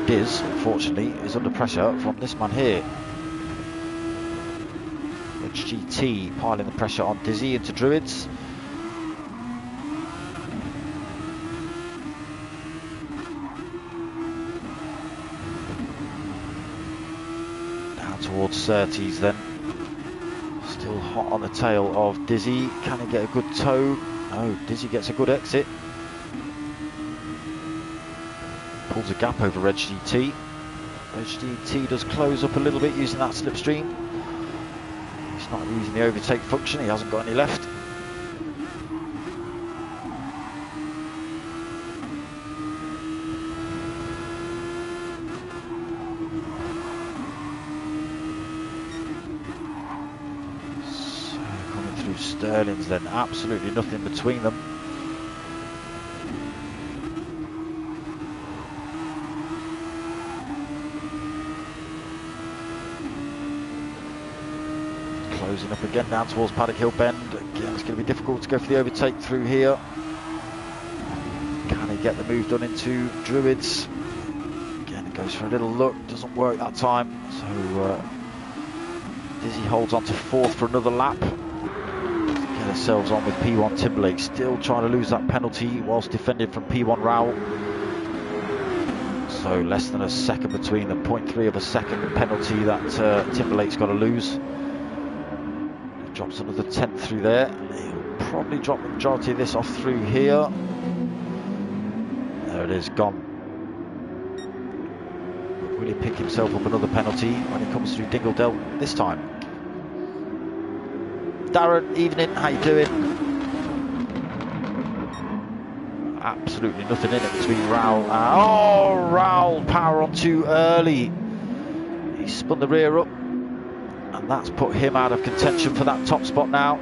Diz, unfortunately, is under pressure from this man here. GT piling the pressure on Dizzy into Druids. Down towards Surtees then. Still hot on the tail of Dizzy. Can he get a good toe? No, Dizzy gets a good exit. Pulls a gap over Reg GT. Reg GT does close up a little bit using that slipstream. He's not using the overtake function, he hasn't got any left. So coming through Sterling's then, absolutely nothing between them. Closing up again down towards Paddock Hill Bend. Again, it's going to be difficult to go for the overtake through here. Can he get the move done into Druids? Again, it goes for a little look, doesn't work that time. So Dizzy holds on to 4th for another lap. Let's get ourselves on with P1 Timberlake, still trying to lose that penalty whilst defending from P1 Raul. So less than a second between them, 0.3 of a second penalty that Timberlake's got to lose. Drops another 10th through there. He'll probably drop the majority of this off through here. There it is, gone. But will he pick himself up another penalty when he comes through Dingledale this time? Darren, evening, how you doing? Absolutely nothing in it between Raul and... Oh, Raul, power on too early. He spun the rear up. And that's put him out of contention for that top spot now.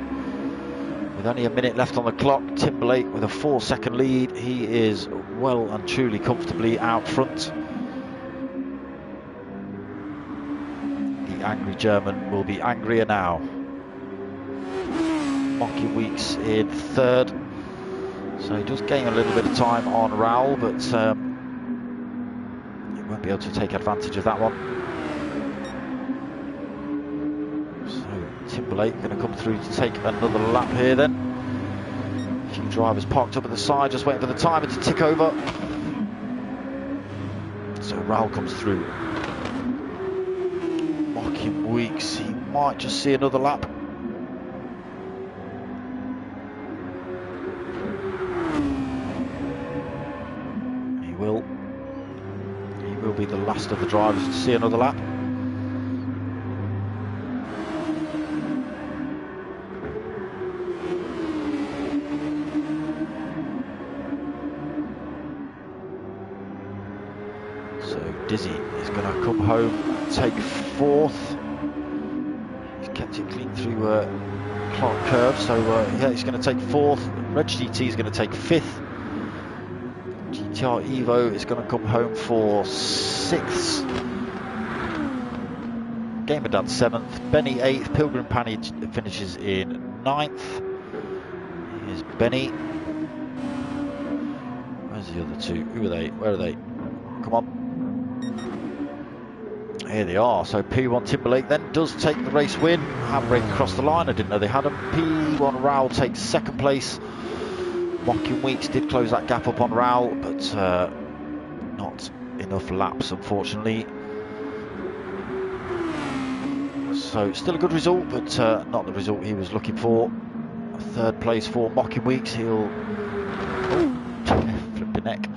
With only a minute left on the clock, Timberlake with a 4-second lead. He is well and truly comfortably out front. The angry German will be angrier now. Mocking Weeks in 3rd. So he does gain a little bit of time on Raul, but he won't be able to take advantage of that one. Timberlake going to come through to take another lap here then. A few drivers parked up at the side, just waiting for the timer to tick over. So Raul comes through. Mocking Weeks, he might just see another lap. last of the drivers to see another lap. So Dizzy is going to come home and take 4th. He's kept it clean through Clark Curve, so yeah, he's going to take 4th. Reg GT is going to take 5th. GTR Evo is going to come home for 6th. Gamer Dad 7th. Benny 8th. Pilgrim Panny finishes in 9th. Here's Benny. Where's the other two? Who are they? Where are they? Come on. Here they are. So P1 Timberlake then does take the race win. Handbrake across the line. I didn't know they had them. P1 Raoul takes 2nd place. Mocking Weeks did close that gap up on Raoul, but not enough laps, unfortunately. So still a good result, but not the result he was looking for. 3rd place for Mocking Weeks. He'll flip the neck.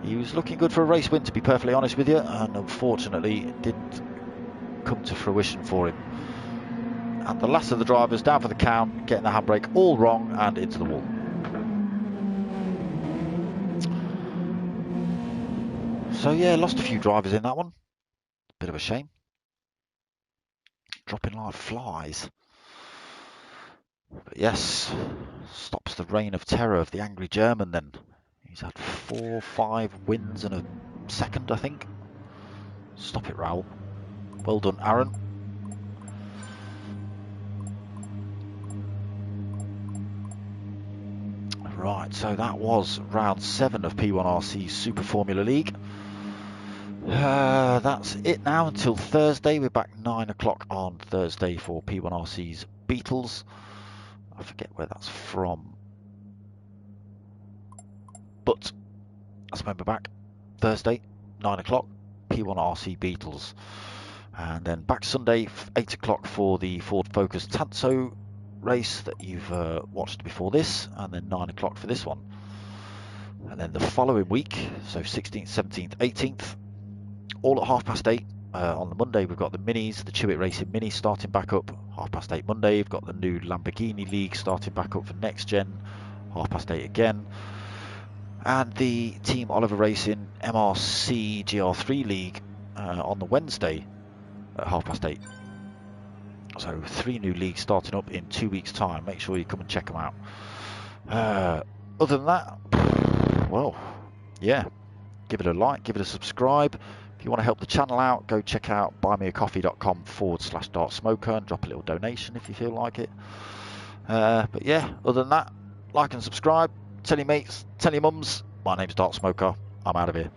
He was looking good for a race win, to be perfectly honest with you, and unfortunately it didn't come to fruition for him. And the last of the drivers down for the count, getting the handbrake all wrong and into the wall. So yeah, lost a few drivers in that one. Bit of a shame. Dropping like flies. But yes, stops the reign of terror of the angry German then. He's had 4, 5 wins and a 2nd, I think. Stop it, Raoul. Well done, Aaron. Right, so that was round 7 of P1RC Super Formula League. That's it now until Thursday. We're back 9 o'clock on Thursday for P1RC's Beatles. I forget where that's from. But let's remember back Thursday, 9 o'clock, P1RC Beatles. And then back Sunday, 8 o'clock for the Ford Focus Tanso race that you've watched before this. And then 9 o'clock for this one. And then the following week, so 16th, 17th, 18th, all at 8:30. On the Monday, we've got the Minis, the Chewit Racing Mini starting back up, 8:30 Monday. We've got the new Lamborghini League starting back up for next gen, 8:30 again. And the Team Oliver Racing MRC GR3 League on the Wednesday at 8:30. So 3 new leagues starting up in 2 weeks' time. Make sure you come and check them out. Other than that, well, yeah, give it a like, give it a subscribe. If you want to help the channel out, go check out buymeacoffee.com/darksmoka and drop a little donation if you feel like it. But yeah, other than that, like and subscribe, tell your mates, tell your mums. My name's Darksmoka. I'm out of here.